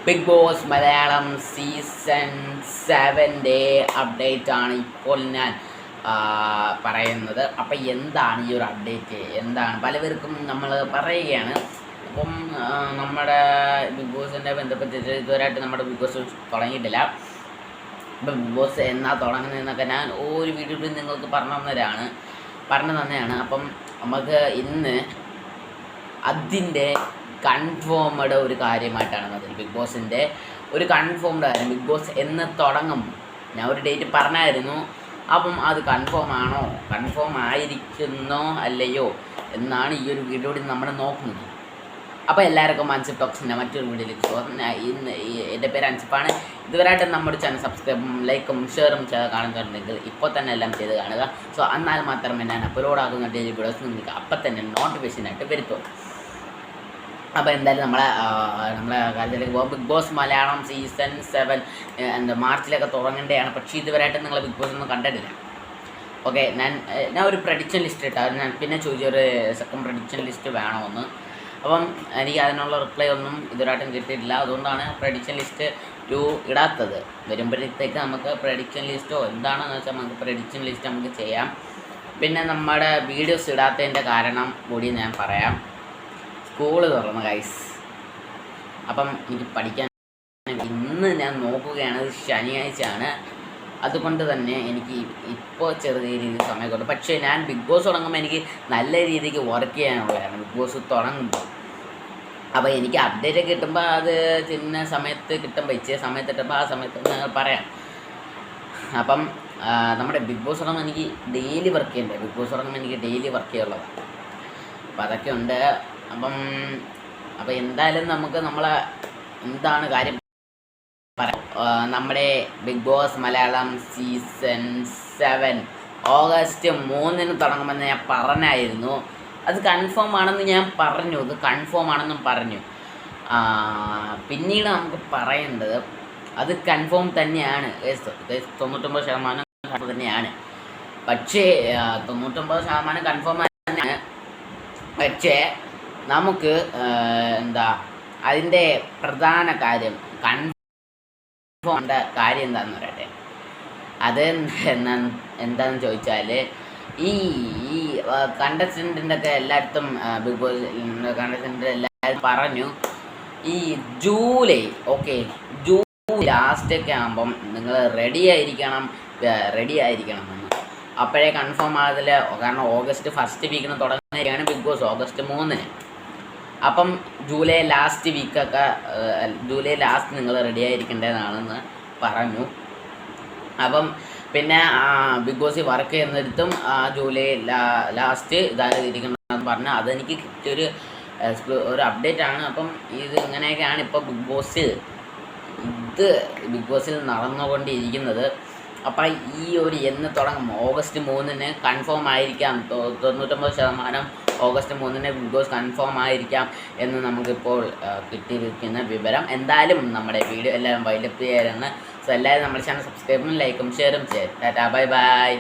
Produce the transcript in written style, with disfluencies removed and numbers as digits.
Big Boss Malayalam season 7 update ആണ് ഇപ്പോൾ ഞാൻ പറയുന്നത്. അപ്പം എന്താണ് ഈ ഒരു അപ്ഡേറ്റ്, എന്താണ് പലവർക്കും നമ്മൾ പറയുകയാണ്. അപ്പം നമ്മുടെ ബിഗ് ബോസിൻ്റെ ബന്ധപ്പെട്ടിട്ട് ഇതുവരെയായിട്ട് നമ്മുടെ ബിഗ് ബോസ് തുടങ്ങിയിട്ടില്ല. ഇപ്പം ബിഗ് ബോസ് എന്നാ തുടങ്ങുന്നതെന്നൊക്കെ ഞാൻ ഒരു വീഡിയോയിൽ നിങ്ങൾക്ക് പറഞ്ഞു തന്നെയാണ്. അപ്പം നമുക്ക് ഇന്ന് അതിൻ്റെ കൺഫേംഡ് ഒരു കാര്യമായിട്ടാണ് വന്നത്. ബിഗ് ബോസിൻ്റെ ഒരു കൺഫേംഡ് കാര്യം. ബിഗ് ബോസ് എന്ന് തുടങ്ങും, ഞാൻ ഒരു ഡേറ്റ് പറഞ്ഞായിരുന്നു. അപ്പം അത് കൺഫേം ആയിരിക്കുന്നോ അല്ലയോ എന്നാണ് ഈ ഒരു വീഡിയോയിൽ നമ്മൾ നോക്കുന്നത്. അപ്പോൾ എല്ലാവർക്കും അൻസിഫ് ടോക്സിൻ്റെ മറ്റൊരു വീഡിയോയിലേക്ക് സ്വാഗതം. ഇന്ന് എൻ്റെ പേര് അൻസിഫാണ്. ഇതുവരെയായിട്ട് നമ്മുടെ ചാനൽ സബ്സ്ക്രൈബും ലൈക്കും ഷെയറും ചെയ്ത് കാണുന്നുണ്ടെങ്കിൽ ഇപ്പോൾ തന്നെ എല്ലാം ചെയ്ത് കാണുക. സോ എന്നാൽ മാത്രമേ ഞാൻ അപ്ലോഡ് ആകുന്ന ഡെയിലി വീഡിയോസ് നിങ്ങൾക്ക് അപ്പം തന്നെ നോട്ടിഫിക്കേഷനായിട്ട് വരുത്തുള്ളൂ. അപ്പോൾ എന്തായാലും നമ്മളെ കാര്യത്തിലേക്ക് പോകാം. ബിഗ് ബോസ് മലയാളം സീസൺ 7 മാർച്ചിലൊക്കെ തുടങ്ങേണ്ടതാണ്. പക്ഷേ ഇതുവരെയായിട്ട് നിങ്ങൾ ബിഗ് ബോസ് ഒന്നും കണ്ടിട്ടില്ല. ഓക്കെ, ഞാൻ ഒരു പ്രഡിക്ഷൻ ലിസ്റ്റ് ഇട്ടാൽ ഞാൻ പിന്നെ ചോദിച്ചൊരു സെക്കൻഡ് പ്രഡിക്ഷൻ ലിസ്റ്റ് വേണമെന്ന്. അപ്പം എനിക്ക് അതിനുള്ള റിപ്ലൈ ഒന്നും ഇതുവരെയായിട്ടും കിട്ടിയിട്ടില്ല. അതുകൊണ്ടാണ് പ്രഡിക്ഷൻ ലിസ്റ്റ് 2 ഇടാത്തത്. വരുമ്പോഴത്തേക്ക് നമുക്ക് പ്രഡിക്ഷൻ ലിസ്റ്റോ എന്താണെന്ന് വെച്ചാൽ നമുക്ക് പ്രഡിക്ഷൻ ലിസ്റ്റ് നമുക്ക് ചെയ്യാം. പിന്നെ നമ്മുടെ വീഡിയോസ് ഇടാത്തതിൻ്റെ കാരണം കൂടി ഞാൻ പറയാം. സ്കൂള് തുറന്നു ഗൈസ്. അപ്പം എനിക്ക് പഠിക്കാൻ ഇന്ന് ഞാൻ നോക്കുകയാണ്, ശനിയാഴ്ചയാണ്. അതുകൊണ്ട് തന്നെ എനിക്ക് ഇപ്പോൾ ചെറിയ രീതിയിൽ സമയം കൊടുക്കും. പക്ഷേ ഞാൻ ബിഗ് ബോസ് തുടങ്ങുമ്പോൾ എനിക്ക് നല്ല രീതിക്ക് വർക്ക് ചെയ്യാനുള്ളതാണ്. ബിഗ് ബോസ് തുടങ്ങുമ്പോൾ അപ്പോൾ എനിക്ക് അപ്ഡേറ്റ് കിട്ടുമ്പോൾ അത് ചിന്ന സമയത്ത് കിട്ടുമ്പോൾ ഇച്ചിരി സമയത്ത് കിട്ടുമ്പോൾ ആ സമയത്ത് ഞാൻ പറയാം. അപ്പം നമ്മുടെ ബിഗ് ബോസ് തുടങ്ങുമ്പോൾ എനിക്ക് ഡെയിലി വർക്ക് ചെയ്യണ്ടേ. ബിഗ് ബോസ് തുടങ്ങുമ്പോൾ എനിക്ക് ഡെയിലി വർക്ക് ചെയ്യാനുള്ളതാണ്. അപ്പോൾ അതൊക്കെ ഉണ്ട്. അപ്പം എന്തായാലും നമുക്ക് എന്താണ് കാര്യം പറയാം. നമ്മുടെ Bigg Boss Malayalam season 7 August 3 തുടങ്ങുമെന്ന് ഞാൻ പറഞ്ഞായിരുന്നു. അത് കൺഫേം ആണെന്ന് ഞാൻ പറഞ്ഞു. അത് കൺഫേം ആണെന്നും പറഞ്ഞു. പിന്നീട് നമുക്ക് പറയേണ്ടത് അത് കൺഫേം തന്നെയാണ്. 99% കൺഫേം തന്നെയാണ്. പക്ഷേ 99% കൺഫേം തന്നെയാണ്. പക്ഷേ നമുക്ക് അതിൻ്റെ പ്രധാന കാര്യം കൺഫേം കാര്യം എന്താണെന്ന് പറയട്ടെ. അത് എന്താണെന്ന് ചോദിച്ചാൽ ഈ കണ്ടസ്റ്റൻറ്റിൻ്റെ ഒക്കെ എല്ലായിടത്തും ബിഗ് ബോസ് കണ്ടസ്റ്റൻറ്റ് എല്ലാവരും പറഞ്ഞു ഈ ജൂലൈ ലാസ്റ്റൊക്കെ ആകുമ്പം നിങ്ങൾ റെഡി ആയിരിക്കണം എന്ന്. അപ്പോഴേ കൺഫേം ആകത്തില്ല. കാരണം ഓഗസ്റ്റ് ഫസ്റ്റ് വീക്കിന് തുടങ്ങുന്നതാണ് ബിഗ് ബോസ് ഓഗസ്റ്റ് 3. അപ്പം ജൂലൈ ലാസ്റ്റ് നിങ്ങൾ റെഡി ആയിരിക്കേണ്ടതാണെന്ന് പറഞ്ഞു. അപ്പം പിന്നെ ബിഗ് ബോസ് വർക്ക് ചെയ്യുന്നിടത്തും ജൂലൈ ലാസ്റ്റ് ഇതായിരിക്കണമെന്ന് പറഞ്ഞാൽ അതെനിക്ക് കിട്ടിയൊരു അപ്ഡേറ്റ് ആണ്. അപ്പം ഇത് ഇങ്ങനെയൊക്കെയാണ് ഇപ്പോൾ ബിഗ് ബോസിൽ നടന്നുകൊണ്ടിരിക്കുന്നത്. അപ്പം ഈ ഒരു എന്ന് തുടങ്ങും ഓഗസ്റ്റ് 3 കൺഫേം ആയിരിക്കാം. 99% ഓഗസ്റ്റ് 3 ബിഗ് ബോസ് കൺഫേം ആയിരിക്കാം എന്ന് നമുക്കിപ്പോൾ കിട്ടിയിരിക്കുന്ന വിവരം. എന്തായാലും നമ്മുടെ വീഡിയോ എല്ലാവരും വൈൻഡപ്പ് ചെയ്യാനാണ്. സോ എല്ലാവരും നമ്മുടെ ചാനൽ സബ്സ്ക്രൈബും ലൈക്കും ഷെയറും ചെയ്യാം. Tata, bye bye.